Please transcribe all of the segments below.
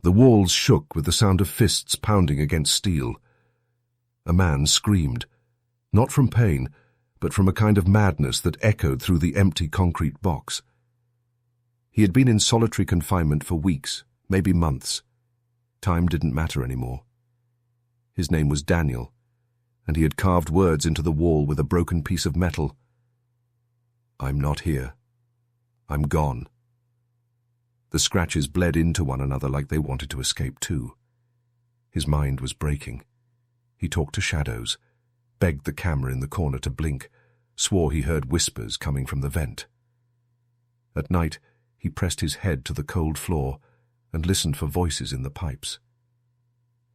The walls shook with the sound of fists pounding against steel. A man screamed, not from pain, but from a kind of madness that echoed through the empty concrete box. He had been in solitary confinement for weeks, maybe months. Time didn't matter anymore. His name was Daniel, and he had carved words into the wall with a broken piece of metal. "I'm not here. I'm gone." The scratches bled into one another like they wanted to escape too. His mind was breaking. He talked to shadows, begged the camera in the corner to blink, swore he heard whispers coming from the vent. At night, he pressed his head to the cold floor and listened for voices in the pipes.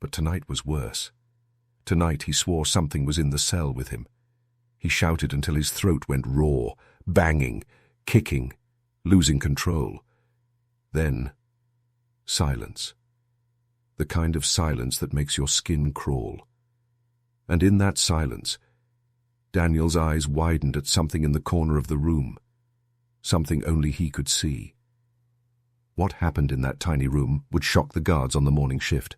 But tonight was worse. Tonight he swore something was in the cell with him. He shouted until his throat went raw, banging, kicking, losing control. Then, silence. The kind of silence that makes your skin crawl. And in that silence, Daniel's eyes widened at something in the corner of the room, something only he could see. What happened in that tiny room would shock the guards on the morning shift.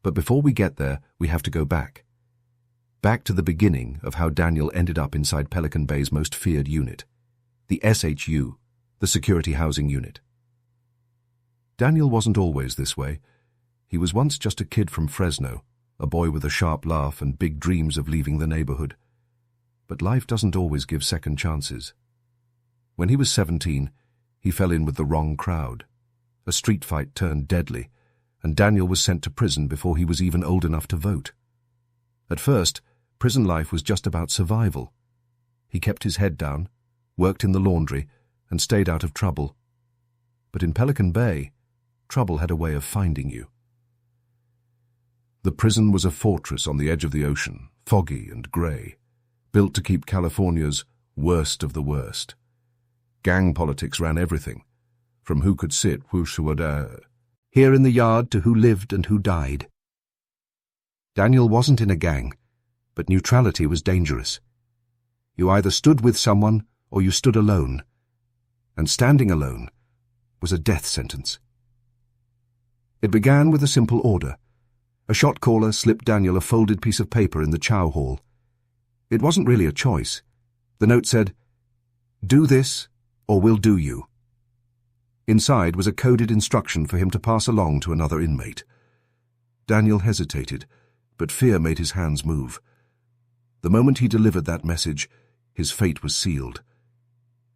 But before we get there, we have to go back. Back to the beginning of how Daniel ended up inside Pelican Bay's most feared unit, the SHU, the Security Housing Unit. Daniel wasn't always this way. He was once just a kid from Fresno, a boy with a sharp laugh and big dreams of leaving the neighborhood. But life doesn't always give second chances. When he was 17, he fell in with the wrong crowd. A street fight turned deadly, and Daniel was sent to prison before he was even old enough to vote. At first, prison life was just about survival. He kept his head down, worked in the laundry, and stayed out of trouble. But in Pelican Bay, trouble had a way of finding you. The prison was a fortress on the edge of the ocean, foggy and grey, built to keep California's worst of the worst. Gang politics ran everything, from who could sit here in the yard to who lived and who died. Daniel wasn't in a gang, but neutrality was dangerous. You either stood with someone or you stood alone, and standing alone was a death sentence. It began with a simple order. A shot caller slipped Daniel a folded piece of paper in the chow hall. It wasn't really a choice. The note said, "Do this, or we'll do you." Inside was a coded instruction for him to pass along to another inmate. Daniel hesitated, but fear made his hands move. The moment he delivered that message, his fate was sealed.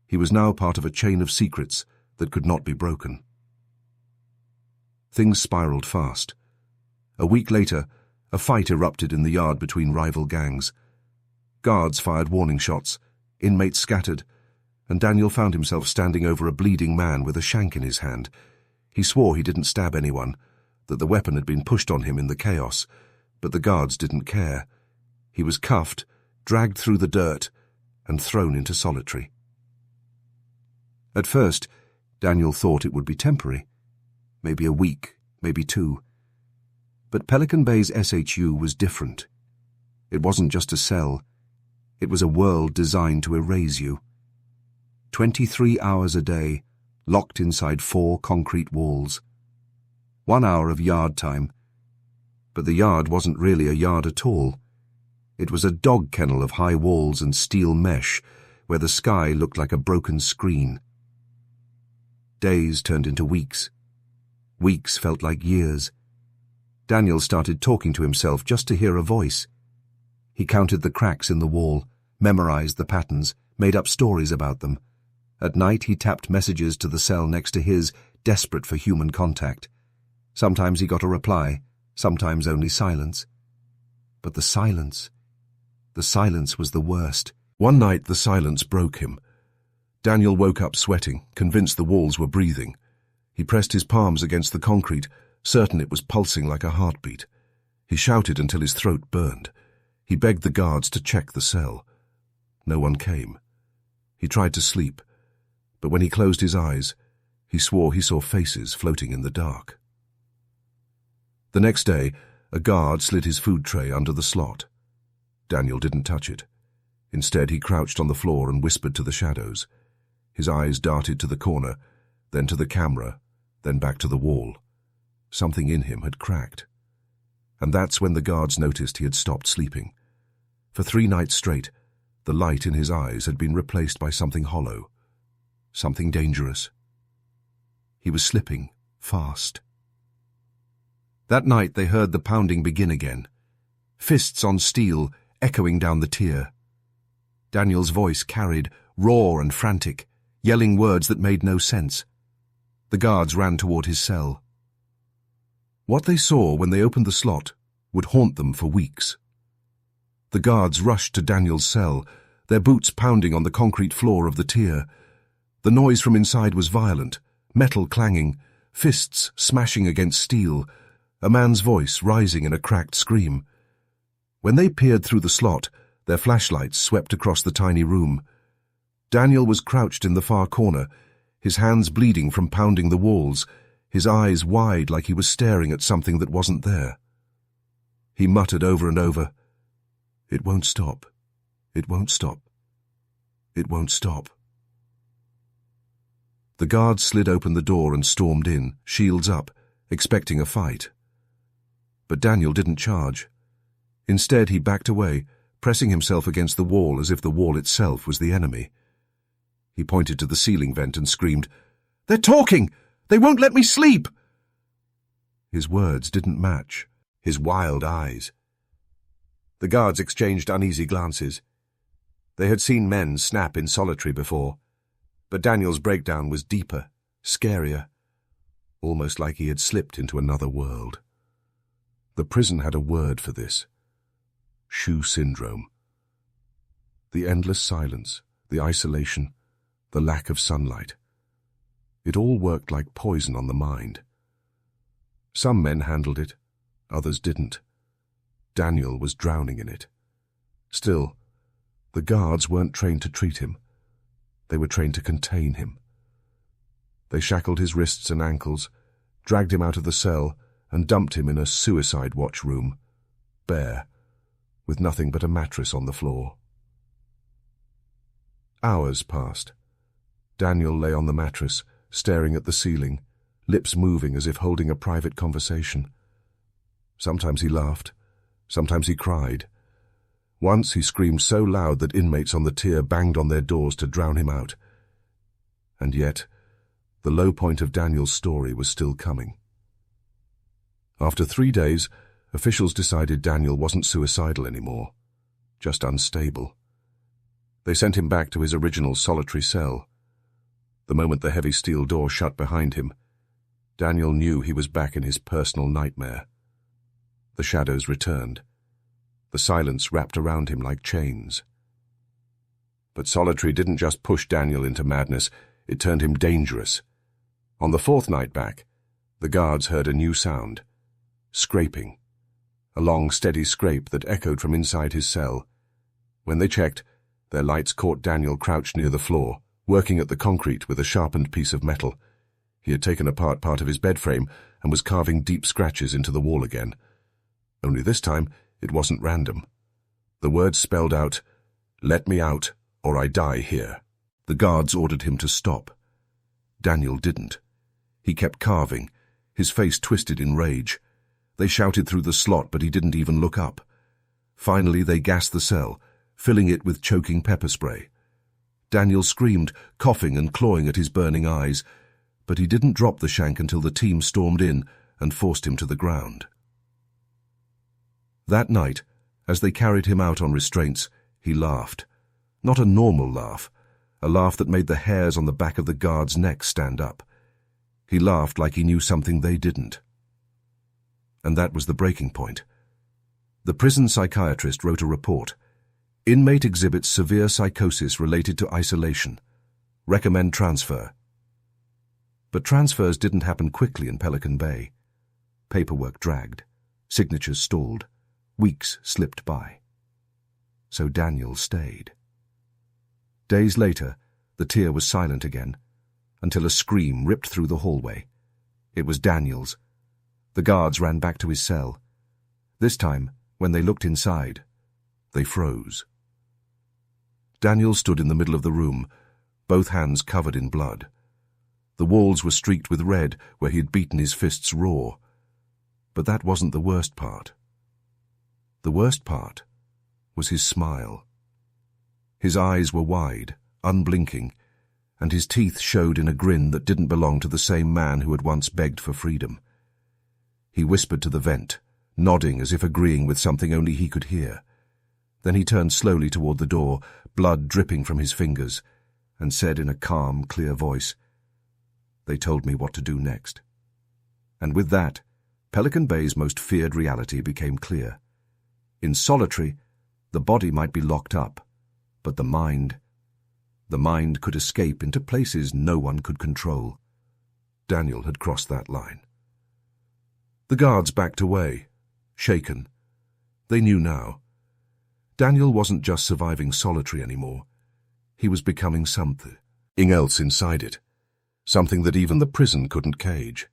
He was now part of a chain of secrets that could not be broken. Things spiraled fast. A week later, a fight erupted in the yard between rival gangs. Guards fired warning shots, inmates scattered, and Daniel found himself standing over a bleeding man with a shank in his hand. He swore he didn't stab anyone, that the weapon had been pushed on him in the chaos, but the guards didn't care. He was cuffed, dragged through the dirt, and thrown into solitary. At first, Daniel thought it would be temporary, maybe a week, maybe two. But Pelican Bay's SHU was different. It wasn't just a cell. It was a world designed to erase you. 23 hours a day, locked inside 4 concrete walls. 1 hour of yard time. But the yard wasn't really a yard at all. It was a dog kennel of high walls and steel mesh, where the sky looked like a broken screen. Days turned into weeks. Weeks felt like years. Daniel started talking to himself just to hear a voice. He counted the cracks in the wall, memorized the patterns, made up stories about them. At night he tapped messages to the cell next to his, desperate for human contact. Sometimes he got a reply, sometimes only silence. But the silence was the worst. One night the silence broke him. Daniel woke up sweating, convinced the walls were breathing. He pressed his palms against the concrete, certain it was pulsing like a heartbeat. He shouted until his throat burned. He begged the guards to check the cell. No one came. He tried to sleep, but when he closed his eyes, he swore he saw faces floating in the dark. The next day, a guard slid his food tray under the slot. Daniel didn't touch it. Instead, he crouched on the floor and whispered to the shadows. His eyes darted to the corner, then to the camera, then back to the wall. Something in him had cracked. And that's when the guards noticed he had stopped sleeping. For 3 nights straight, the light in his eyes had been replaced by something hollow, something dangerous. He was slipping, fast. That night they heard the pounding begin again, fists on steel echoing down the tier. Daniel's voice carried, raw and frantic, yelling words that made no sense. The guards ran toward his cell. What they saw when they opened the slot would haunt them for weeks. The guards rushed to Daniel's cell, their boots pounding on the concrete floor of the tier. The noise from inside was violent, metal clanging, fists smashing against steel, a man's voice rising in a cracked scream. When they peered through the slot, their flashlights swept across the tiny room. Daniel was crouched in the far corner, his hands bleeding from pounding the walls, his eyes wide like he was staring at something that wasn't there. He muttered over and over, "It won't stop. It won't stop. It won't stop." The guards slid open the door and stormed in, shields up, expecting a fight. But Daniel didn't charge. Instead, he backed away, pressing himself against the wall as if the wall itself was the enemy. He pointed to the ceiling vent and screamed, "They're talking! They won't let me sleep!" His words didn't match his wild eyes. The guards exchanged uneasy glances. They had seen men snap in solitary before, but Daniel's breakdown was deeper, scarier, almost like he had slipped into another world. The prison had a word for this: shoe syndrome. The endless silence, the isolation, the lack of sunlight. It all worked like poison on the mind. Some men handled it, others didn't. Daniel was drowning in it. Still, the guards weren't trained to treat him. They were trained to contain him. They shackled his wrists and ankles, dragged him out of the cell, and dumped him in a suicide watch room, bare, with nothing but a mattress on the floor. Hours passed. Daniel lay on the mattress, staring at the ceiling, lips moving as if holding a private conversation. Sometimes he laughed, sometimes he cried. Once he screamed so loud that inmates on the tier banged on their doors to drown him out. And yet, the low point of Daniel's story was still coming. After 3 days, officials decided Daniel wasn't suicidal anymore, just unstable. They sent him back to his original solitary cell. The moment the heavy steel door shut behind him, Daniel knew he was back in his personal nightmare. The shadows returned. The silence wrapped around him like chains. But solitary didn't just push Daniel into madness, it turned him dangerous. On the 4th night back, the guards heard a new sound. Scraping. A long, steady scrape that echoed from inside his cell. When they checked, their lights caught Daniel crouched near the floor, working at the concrete with a sharpened piece of metal. He had taken apart part of his bed frame and was carving deep scratches into the wall again. Only this time, it wasn't random. The words spelled out, "Let me out, or I die here." The guards ordered him to stop. Daniel didn't. He kept carving, his face twisted in rage. They shouted through the slot, but he didn't even look up. Finally, they gassed the cell, filling it with choking pepper spray. Daniel screamed, coughing and clawing at his burning eyes, but he didn't drop the shank until the team stormed in and forced him to the ground. That night, as they carried him out on restraints, he laughed. Not a normal laugh, a laugh that made the hairs on the back of the guards' necks stand up. He laughed like he knew something they didn't. And that was the breaking point. The prison psychiatrist wrote a report. Inmate exhibits severe psychosis related to isolation. Recommend transfer. But transfers didn't happen quickly in Pelican Bay. Paperwork dragged. Signatures stalled. Weeks slipped by. So Daniel stayed. Days later, the tier was silent again, until a scream ripped through the hallway. It was Daniel's. The guards ran back to his cell. This time, when they looked inside, they froze. Daniel stood in the middle of the room, both hands covered in blood. The walls were streaked with red where he had beaten his fists raw. But that wasn't the worst part. The worst part was his smile. His eyes were wide, unblinking, and his teeth showed in a grin that didn't belong to the same man who had once begged for freedom. He whispered to the vent, nodding as if agreeing with something only he could hear. Then he turned slowly toward the door, blood dripping from his fingers, and said in a calm, clear voice, "They told me what to do next." And with that, Pelican Bay's most feared reality became clear. In solitary, the body might be locked up, but the mind could escape into places no one could control. Daniel had crossed that line. The guards backed away, shaken. They knew now. Daniel wasn't just surviving solitary anymore. He was becoming something else inside it, something that even the prison couldn't cage.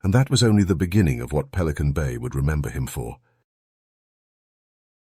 And that was only the beginning of what Pelican Bay would remember him for.